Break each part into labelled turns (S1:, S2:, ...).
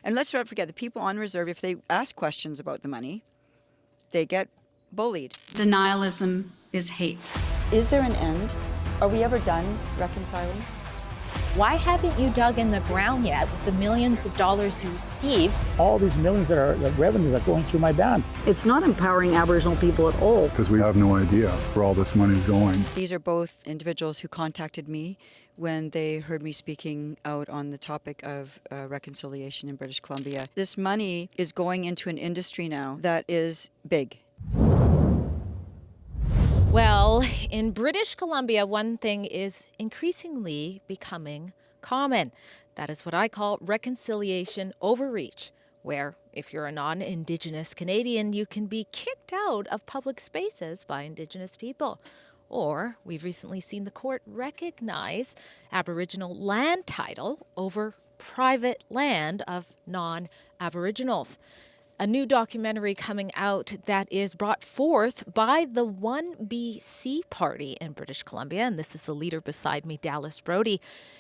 S1: And let's not forget, the people on reserve, if they ask questions about the money, they get bullied.
S2: Denialism is hate.
S1: Is there an end? Are we ever done reconciling?
S3: Why haven't you dug in the ground yet with the millions of dollars you receive?
S4: All these millions that are the revenue that are going through my band.
S5: It's not empowering Aboriginal people at all.
S6: Because we have no idea where all this money is going.
S1: These are both individuals who contacted me when they heard me speaking out on the topic of reconciliation in British Columbia. This money is going into an industry now that is big.
S3: Well, in British Columbia, one thing is increasingly becoming common. That is what I call reconciliation overreach, where if you're a non-Indigenous Canadian, you can be kicked out of public spaces by Indigenous people. Or we've recently seen the court recognize Aboriginal land title over private land of non-Aboriginals. A new documentary coming out that is brought forth by the 1BC party in British Columbia, and this is the leader beside me, Dallas Brody,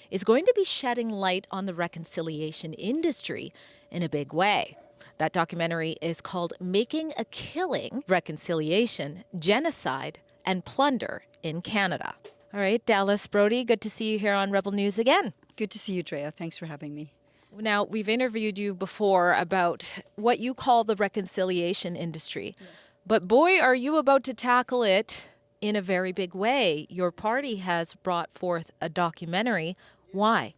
S3: is going to be shedding light on the reconciliation industry in a big way. That documentary is called Making a Killing: Reconciliation, Genocide, and Plunder in Canada. All right, Dallas Brody, good to see you here on Rebel News again.
S1: Good to see you, Drea. Thanks for having me.
S3: Now, we've interviewed you before about what you call the reconciliation industry. Yes. But boy, are you about to tackle it in a very big way. Your party has brought forth a documentary. Why?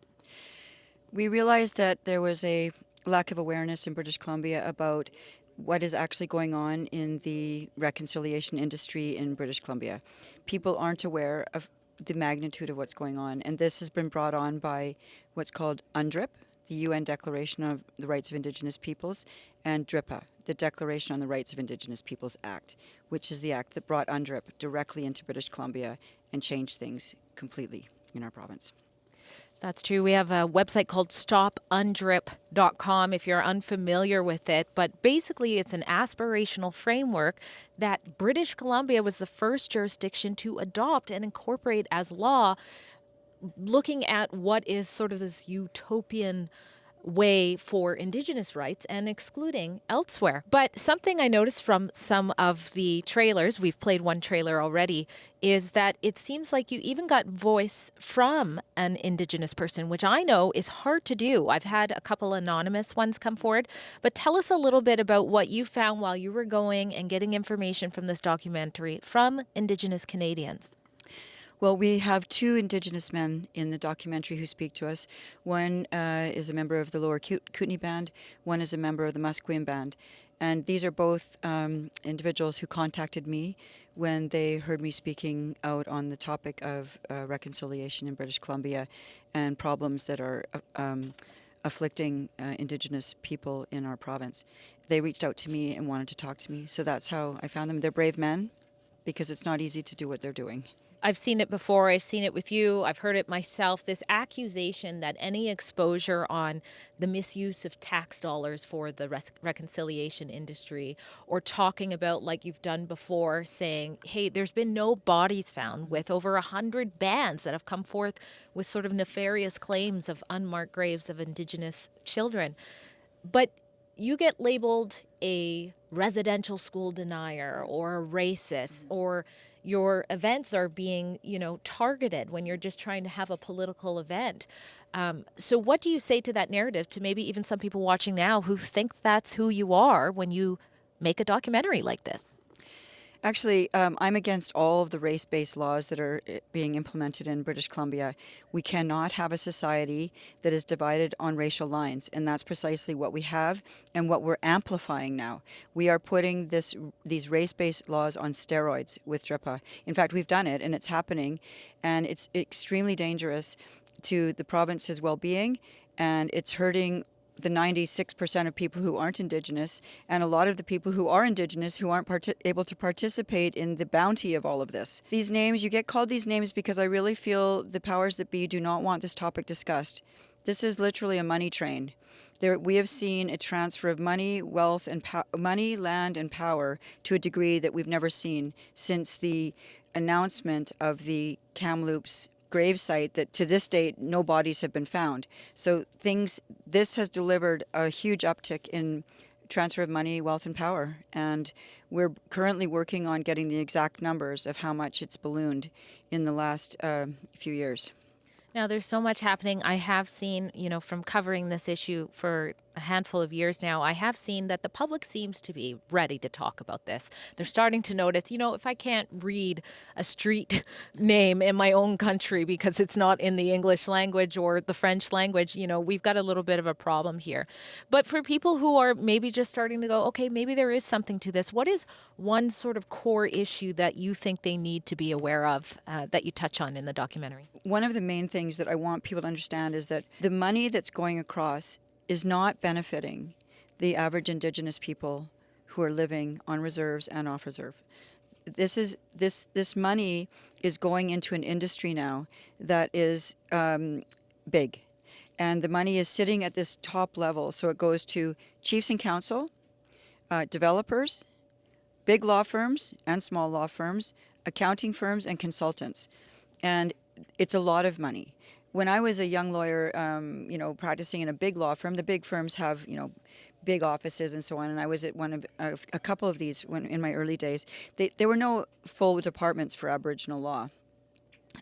S1: We realized that there was a lack of awareness in British Columbia about what is actually going on in the reconciliation industry in British Columbia. People aren't aware of the magnitude of what's going on, and this has been brought on by what's called UNDRIP, the UN Declaration of the Rights of Indigenous Peoples, and DRIPA, the Declaration on the Rights of Indigenous Peoples Act, which is the act that brought UNDRIP directly into British Columbia and changed things completely in our province.
S3: That's true. We have a website called stopundrip.com if you're unfamiliar with it. But basically, it's an aspirational framework that British Columbia was the first jurisdiction to adopt and incorporate as law, looking at what is sort of this utopian way for Indigenous rights and excluding elsewhere. But something I noticed from some of the trailers, we've played one trailer already, is that it seems like you even got voice from an Indigenous person, which I know is hard to do. I've had a couple anonymous ones come forward, but tell us a little bit about what you found while you were going and getting information from this documentary from Indigenous Canadians.
S1: Well, we have two Indigenous men in the documentary who speak to us. One is a member of the Lower Kootenay Band. One is a member of the Musqueam Band. And these are both individuals who contacted me when they heard me speaking out on the topic of reconciliation in British Columbia and problems that are afflicting Indigenous people in our province. They reached out to me and wanted to talk to me. So that's how I found them. They're brave men because it's not easy to do what they're doing.
S3: I've seen it before. I've seen it with you. I've heard it myself. This accusation that any exposure on the misuse of tax dollars for the reconciliation industry, or talking about, like you've done before, saying, hey, there's been no bodies found, with over 100 bands that have come forth with sort of nefarious claims of unmarked graves of Indigenous children. But you get labeled a residential school denier or a racist, or your events are being, targeted when you're just trying to have a political event. So what do you say to that narrative, to maybe even some people watching now who think that's who you are when you make a documentary like this?
S1: Actually, I'm against all of the race-based laws that are being implemented in British Columbia. We cannot have a society that is divided on racial lines, and that's precisely what we have and what we're amplifying now. We are putting these race-based laws on steroids with DRIPA. In fact, we've done it, and it's happening, and it's extremely dangerous to the province's well-being, and it's hurting the 96% of people who aren't Indigenous, and a lot of the people who are Indigenous who aren't able to participate in the bounty of all of this. These names, you get called these names because I really feel the powers that be do not want this topic discussed. This is literally a money train. We have seen a transfer of money, wealth, and money, land, and power to a degree that we've never seen since the announcement of the Kamloops gravesite that to this date no bodies have been found. So this has delivered a huge uptick in transfer of money, wealth, and power. And we're currently working on getting the exact numbers of how much it's ballooned in the last few years.
S3: Now, there's so much happening. I have seen, from covering this issue for a handful of years now, I have seen that the public seems to be ready to talk about this. They're starting to notice, if I can't read a street name in my own country because it's not in the English language or the French language, we've got a little bit of a problem here. But for people who are maybe just starting to go, okay, maybe there is something to this, what is one sort of core issue that you think they need to be aware of that you touch on in the documentary?
S1: One of the main things that I want people to understand is that the money that's going across is not benefiting the average Indigenous people who are living on reserves and off reserve. This money is going into an industry now that is big, and the money is sitting at this top level. So it goes to chiefs and council, developers, big law firms and small law firms, accounting firms, and consultants, and it's a lot of money. When I was a young lawyer, practicing in a big law firm, the big firms have, big offices and so on. And I was at one of a couple of these in my early days. There were no full departments for Aboriginal law.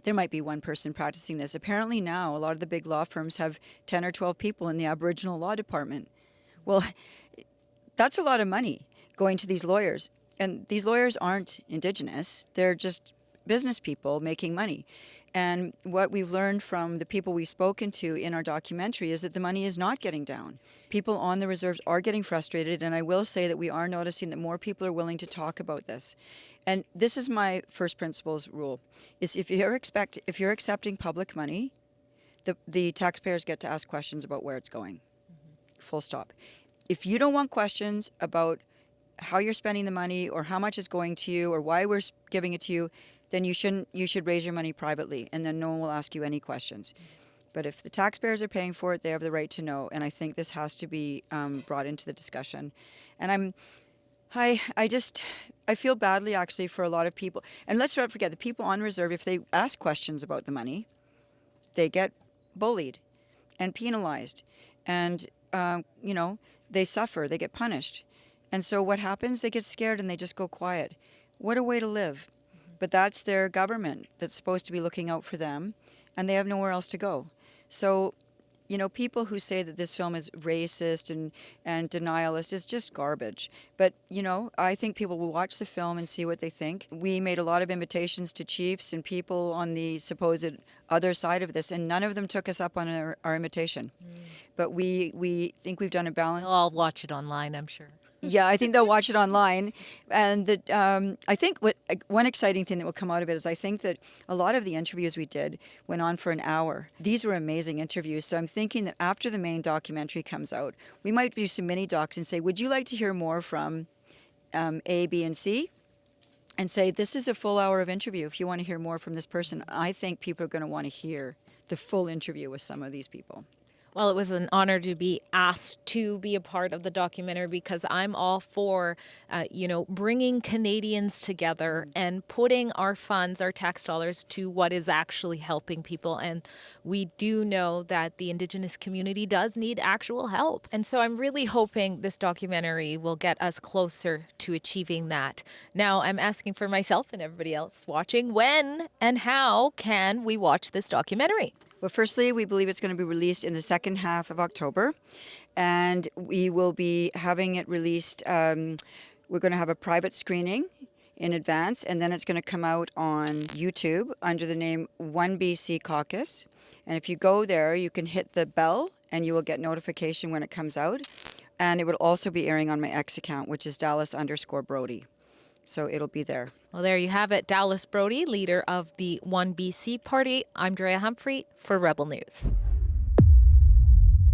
S1: There might be one person practicing this. Apparently now, a lot of the big law firms have 10 or 12 people in the Aboriginal law department. Well, that's a lot of money going to these lawyers. And these lawyers aren't Indigenous. They're just business people making money. And what we've learned from the people we've spoken to in our documentary is that the money is not getting down. People on the reserves are getting frustrated, and I will say that we are noticing that more people are willing to talk about this. And this is my first principles rule, is if you're accepting public money, the taxpayers get to ask questions about where it's going. Full stop. If you don't want questions about how you're spending the money or how much is going to you or why we're giving it to you, then you should raise your money privately, and then no one will ask you any questions. But if the taxpayers are paying for it, they have the right to know, and I think this has to be brought into the discussion. And I feel badly actually for a lot of people. And let's not forget, the people on reserve, if they ask questions about the money, they get bullied and penalized, and they suffer, they get punished. And so what happens? They get scared and they just go quiet. What a way to live. But that's their government that's supposed to be looking out for them, and they have nowhere else to go. So, people who say that this film is racist and denialist is just garbage. But, I think people will watch the film and see what they think. We made a lot of invitations to chiefs and people on the supposed other side of this, and none of them took us up on our invitation. But we think we've done a balance.
S3: They'll all watch it online, I'm sure.
S1: Yeah, I think they'll watch it online. And I think one exciting thing that will come out of it is I think that a lot of the interviews we did went on for an hour. These were amazing interviews. So I'm thinking that after the main documentary comes out, we might do some mini docs and say, would you like to hear more from A, B, and C? And say, this is a full hour of interview. If you want to hear more from this person, I think people are going to want to hear the full interview with some of these people.
S3: Well, it was an honor to be asked to be a part of the documentary because I'm all for, bringing Canadians together and putting our funds, our tax dollars, to what is actually helping people. And we do know that the Indigenous community does need actual help. And so I'm really hoping this documentary will get us closer to achieving that. Now, I'm asking for myself and everybody else watching, when and how can we watch this documentary?
S1: Well, firstly, we believe it's going to be released in the second half of October, and we will be having it released. We're going to have a private screening in advance, and then it's going to come out on YouTube under the name 1BC Caucus. And if you go there, you can hit the bell, and you will get notification when it comes out. And it will also be airing on my X account, which is Dallas_Brody. So it'll be there.
S3: Well, there you have it. Dallas Brody, leader of the 1BC party. I'm Drea Humphrey for Rebel News.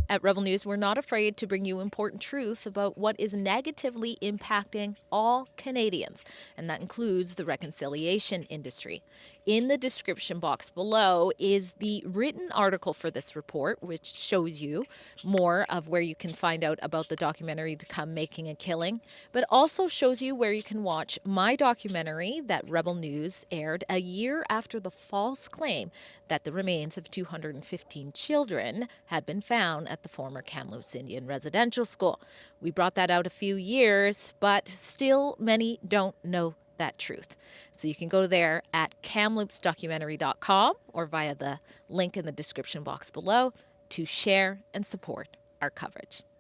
S3: At Rebel News, we're not afraid to bring you important truths about what is negatively impacting all Canadians, and that includes the reconciliation industry. In the description box below is the written article for this report, which shows you more of where you can find out about the documentary To Come Making a Killing, but also shows you where you can watch my documentary that Rebel News aired a year after the false claim that the remains of 215 children had been found at the former Kamloops Indian Residential School. We brought that out a few years, but still many don't know that truth. So you can go there at kamloopsdocumentary.com or via the link in the description box below to share and support our coverage.